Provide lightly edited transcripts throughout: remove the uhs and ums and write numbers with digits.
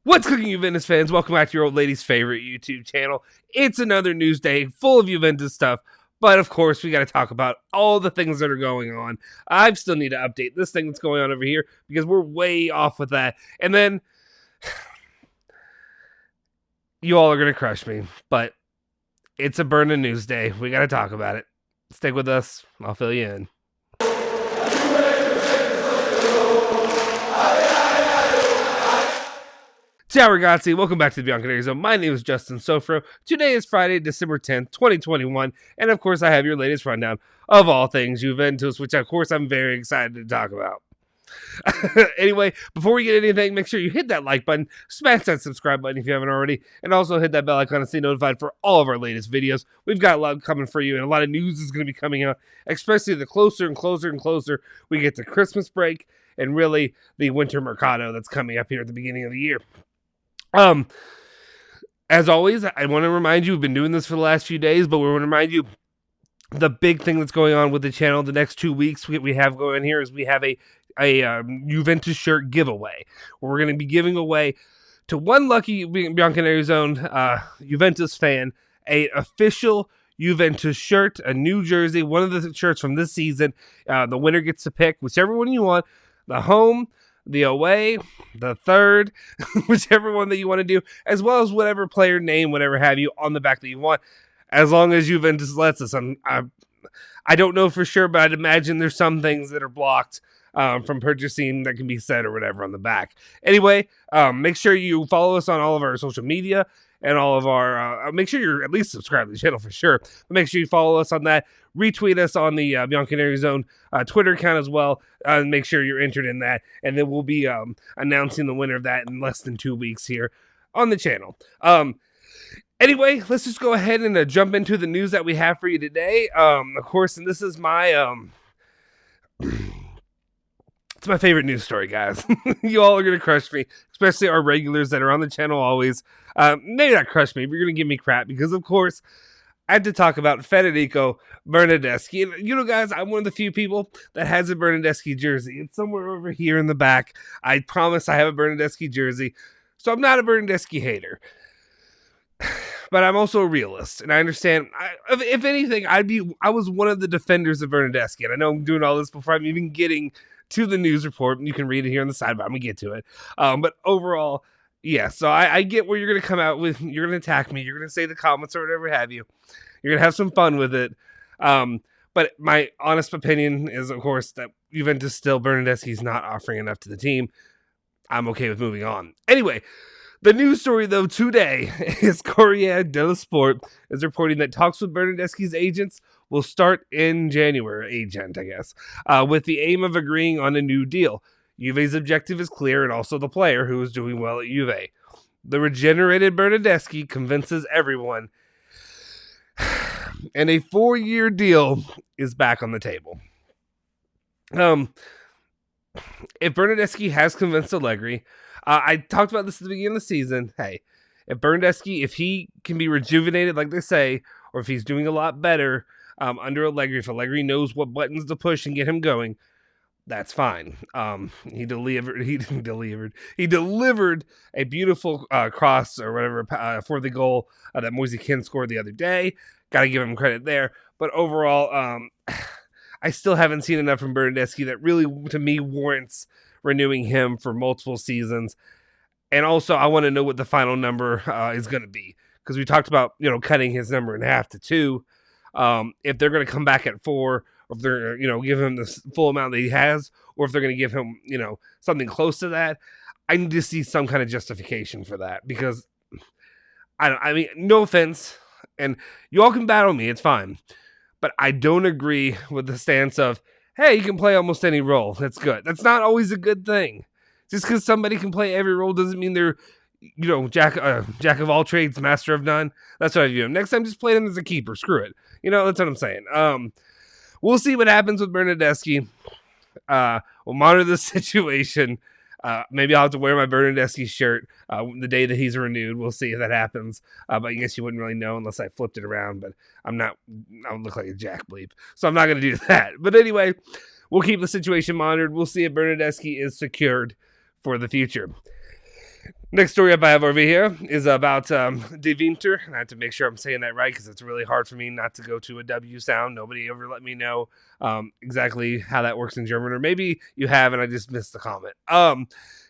What's cooking, Juventus fans? Welcome back to your old lady's favorite YouTube channel. It's another news day full of Juventus stuff, but of course, we got to talk about all the things that are going on. I still need to update this thing that's going on over here because we're way off with that. And then, you all are going to crush me, but it's a burning news day. We got to talk about it. Stick with us. I'll fill you in. Ciao ragazzi, welcome back to the Bianconeri Zone. My name is Justin Sofro. Today is Friday, December 10th, 2021, and of course I have your latest rundown of all things Juventus, which of course I'm very excited to talk about. Anyway, before we get anything, make sure you hit that like button, smash that subscribe button if you haven't already, and also hit that bell icon to stay notified for all of our latest videos. We've got a lot coming for you, and a lot of news is going to be coming out, especially the closer and closer we get to Christmas break, and really the winter mercado that's coming up here at the beginning of the year. As always, I want to remind you, we've been doing this for the last few days, but we want to remind you the big thing that's going on with the channel the next 2 weeks we have going here is we have a Juventus shirt giveaway, where we're going to be giving away to one lucky Bianconeri Zone Juventus fan a official Juventus shirt, a new jersey, one of the shirts from this season. The winner gets to pick whichever one you want, the home, the away, the third, whichever one that you want to do, as well as whatever player name, whatever have you, on the back that you want, as long as Juventus lets us. I don't know for sure, but I'd imagine there's some things that are blocked from purchasing that can be said or whatever on the back. Anyway, make sure you follow us on all of our social media and all of our, make sure you're at least subscribed to the channel for sure. But make sure you follow us on that. Retweet us on the Bianconeri Zone Twitter account as well. Make sure you're entered in that. And then we'll be announcing the winner of that in less than 2 weeks here on the channel. Anyway, let's just go ahead and jump into the news that we have for you today. Of course, and this is my... It's my favorite news story, guys. You all are going to crush me, especially our regulars that are on the channel always. Maybe not crush me, but you're going to give me crap because, of course, I had to talk about Federico Bernardeschi. And, you know, guys, I'm one of the few people that has a Bernardeschi jersey. It's somewhere over here in the back. I promise I have a Bernardeschi jersey. So I'm not a Bernardeschi hater. But I'm also a realist, and I understand. If anything, I was one of the defenders of Bernardeschi, and I know I'm doing all this before I'm even getting to the news report. You can read it here on the side, but I'm gonna get to it. But overall, yeah. So I get where you're gonna come out with. You're gonna attack me. You're gonna say the comments or whatever have you. You're gonna have some fun with it. But my honest opinion is, of course, that Juventus still Bernardeschi's not offering enough to the team. I'm okay with moving on. Anyway. The news story, though, today is Corriere dello Sport is reporting that talks with Bernardeschi's agents will start in January, with the aim of agreeing on a new deal. Juve's objective is clear, and also the player, who is doing well at Juve. The regenerated Bernardeschi convinces everyone, and a 4-year deal is back on the table. If Bernardeschi has convinced Allegri, I talked about this at the beginning of the season. Hey, if Bernardeschi, if he can be rejuvenated, like they say, or if he's doing a lot better under Allegri, if Allegri knows what buttons to push and get him going, that's fine. He delivered a beautiful cross or whatever for the goal that Moise Kean scored the other day. Got to give him credit there. But overall, I still haven't seen enough from Bernardeschi that really, to me, warrants renewing him for multiple seasons. And also, I want to know what the final number is going to be, because we talked about, cutting his number in half to 2. If they're going to come back at 4, or if they're, give him the full amount that he has, or if they're going to give him, something close to that, I need to see some kind of justification for that, because I mean, no offense, and you all can battle me, it's fine, but I don't agree with the stance of, hey, you can play almost any role. That's good. That's not always a good thing. Just because somebody can play every role doesn't mean they're, jack of all trades, master of none. That's what I view him. Next time, just play them as a keeper. Screw it. That's what I'm saying. We'll see what happens with Bernardeschi. We'll monitor the situation. Maybe I'll have to wear my Bernardeschi shirt the day that he's renewed. We'll see if that happens. But I guess you wouldn't really know unless I flipped it around. But I would look like a jack bleep. So I'm not going to do that. But anyway, we'll keep the situation monitored. We'll see if Bernardeschi is secured for the future. Next story up I have over here is about De Winter. I have to make sure I'm saying that right because it's really hard for me not to go to a W sound. Nobody ever let me know exactly how that works in German, or maybe you have and I just missed the comment.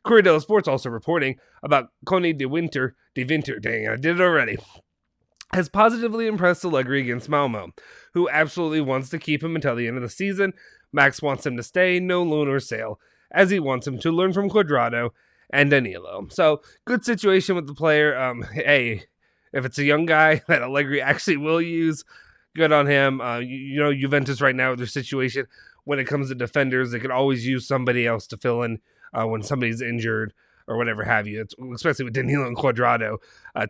Corriere dello Sport's also reporting about Cone De Winter. Dang, I did it already. Has positively impressed Allegri against Malmo, who absolutely wants to keep him until the end of the season. Max wants him to stay, no loan or sale, as he wants him to learn from Quadrado and Danilo. So, good situation with the player. Hey, if it's a young guy that Allegri actually will use, good on him. You know, Juventus right now, their situation, when it comes to defenders, they can always use somebody else to fill in when somebody's injured or whatever have you. It's, especially with Danilo and Quadrado,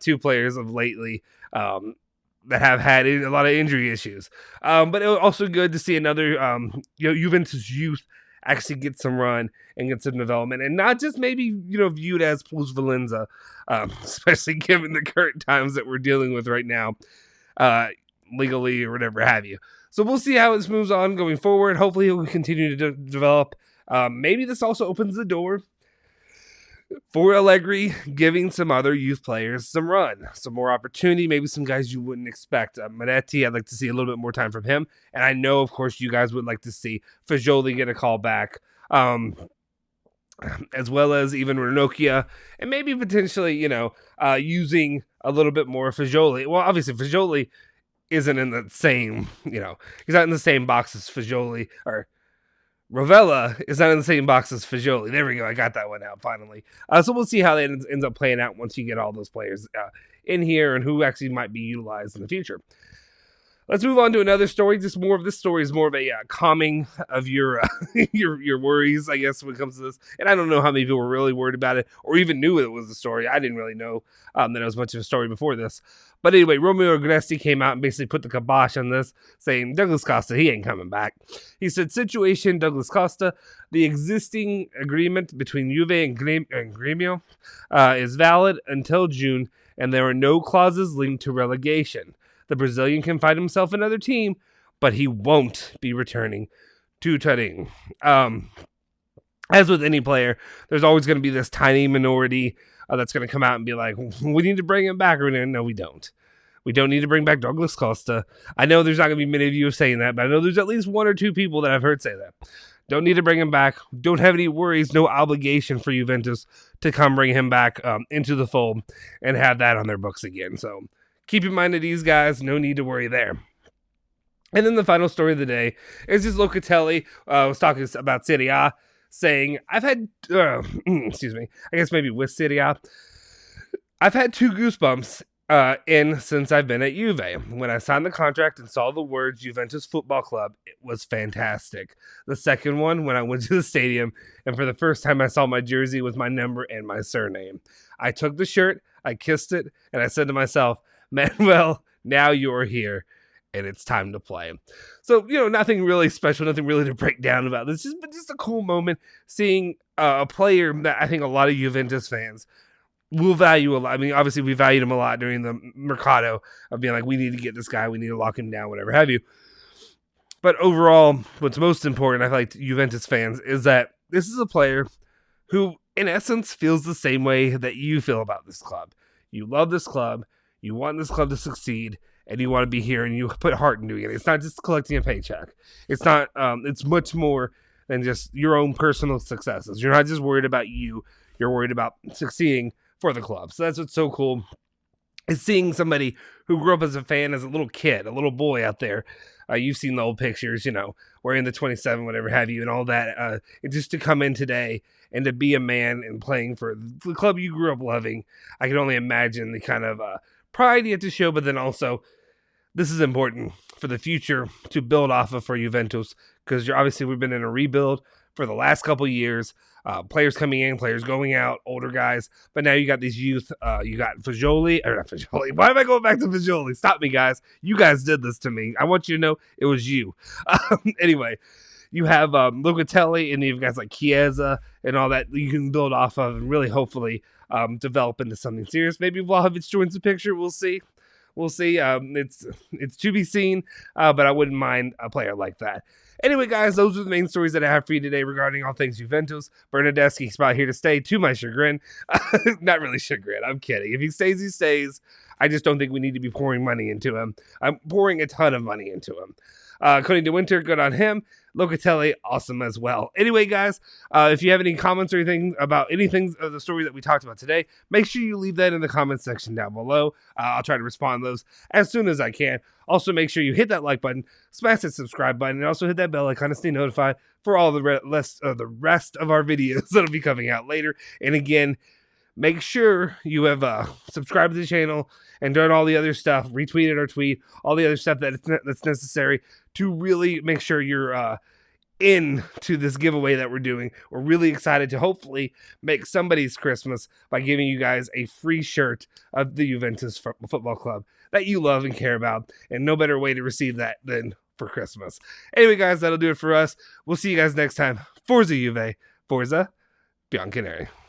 two players of lately that have had a lot of injury issues. But it was also good to see another Juventus youth actually get some run and get some development, and not just maybe viewed as plus Valenza, especially given the current times that we're dealing with right now, legally or whatever have you. So we'll see how this moves on going forward. Hopefully, it will continue to develop. Maybe this also opens the door for Allegri, giving some other youth players some run, some more opportunity, maybe some guys you wouldn't expect. Moretti, I'd like to see a little bit more time from him. And I know, of course, you guys would like to see Fagioli get a call back, as well as even Ranocchia, and maybe potentially, using a little bit more Fagioli. Well, obviously, Fagioli isn't in the same, he's not in the same box as Fagioli, or Rovella is not in the same box as Fagioli. There we go. I got that one out finally. So we'll see how that ends up playing out once you get all those players in here and who actually might be utilized in the future. Let's move on to another story. This story is more of a calming of your your worries, I guess, when it comes to this. And I don't know how many people were really worried about it or even knew it was a story. I didn't really know that it was much of a story before this. But anyway, Romeo Agresti came out and basically put the kibosh on this, saying Douglas Costa, he ain't coming back. He said, situation Douglas Costa, the existing agreement between Juve and Gremio is valid until June, and there are no clauses linked to relegation. The Brazilian can find himself another team, but he won't be returning to Turin. As with any player, there's always going to be this tiny minority that's going to come out and be like, we need to bring him back. Or no, we don't. We don't need to bring back Douglas Costa. I know there's not going to be many of you saying that, but I know there's at least one or two people that I've heard say that. Don't need to bring him back. Don't have any worries, no obligation for Juventus to come bring him back into the fold and have that on their books again. So keep in mind of these guys, no need to worry there. And then the final story of the day is just Locatelli was talking about Serie A, saying, I've had, excuse me, I guess maybe with Serie A, I've had two goosebumps since I've been at Juve. When I signed the contract and saw the words Juventus Football Club, it was fantastic. The second one, when I went to the stadium, and for the first time I saw my jersey with my number and my surname. I took the shirt, I kissed it, and I said to myself, Manuel, now you're here, and it's time to play. So, nothing really special, nothing really to break down about this, but just a cool moment seeing a player that I think a lot of Juventus fans will value a lot. I mean, obviously, we valued him a lot during the Mercado of being like, we need to get this guy, we need to lock him down, whatever have you. But overall, what's most important, I feel like, to Juventus fans, is that this is a player who, in essence, feels the same way that you feel about this club. You love this club. You want this club to succeed, and you want to be here, and you put heart into it. It's not just collecting a paycheck. It's not. It's much more than just your own personal successes. You're not just worried about you. You're worried about succeeding for the club. So that's what's so cool, is seeing somebody who grew up as a fan, as a little kid, a little boy out there. You've seen the old pictures, wearing the 27, whatever have you, and all that. Just to come in today and to be a man and playing for the club you grew up loving, I can only imagine the kind of pride you have to show, but then also this is important for the future to build off of for Juventus, because obviously we've been in a rebuild for the last couple of years. Players coming in, players going out, older guys, but now you got these youth. You got Fagioli, or not Fagioli. Why am I going back to Fagioli? Stop me, guys. You guys did this to me. I want you to know it was you. Anyway, you have Locatelli, and you've guys like Chiesa and all that you can build off of and really hopefully develop into something serious. Maybe Vlahovic joins the picture. We'll see. We'll see. It's to be seen, but I wouldn't mind a player like that. Anyway, guys, those are the main stories that I have for you today regarding all things Juventus. Bernardeschi is about here to stay, to my chagrin. Not really chagrin. I'm kidding. If he stays, he stays. I just don't think we need to be pouring money into him. I'm pouring a ton of money into him. Cody DeWinter, good on him. Locatelli, awesome as well. Anyway, guys, if you have any comments or anything about anything of the story that we talked about today, make sure you leave that in the comments section down below. I'll try to respond to those as soon as I can. Also, make sure you hit that like button, smash that subscribe button, and also hit that bell icon to stay notified for all the rest of our videos that'll be coming out later. And again, make sure you have subscribed to the channel and done all the other stuff, retweeted or tweet, all the other stuff that's necessary to really make sure you're into this giveaway that we're doing. We're really excited to hopefully make somebody's Christmas by giving you guys a free shirt of the Juventus Football Club that you love and care about, and no better way to receive that than for Christmas. Anyway, guys, that'll do it for us. We'll see you guys next time. Forza Juve, Forza Bianconeri.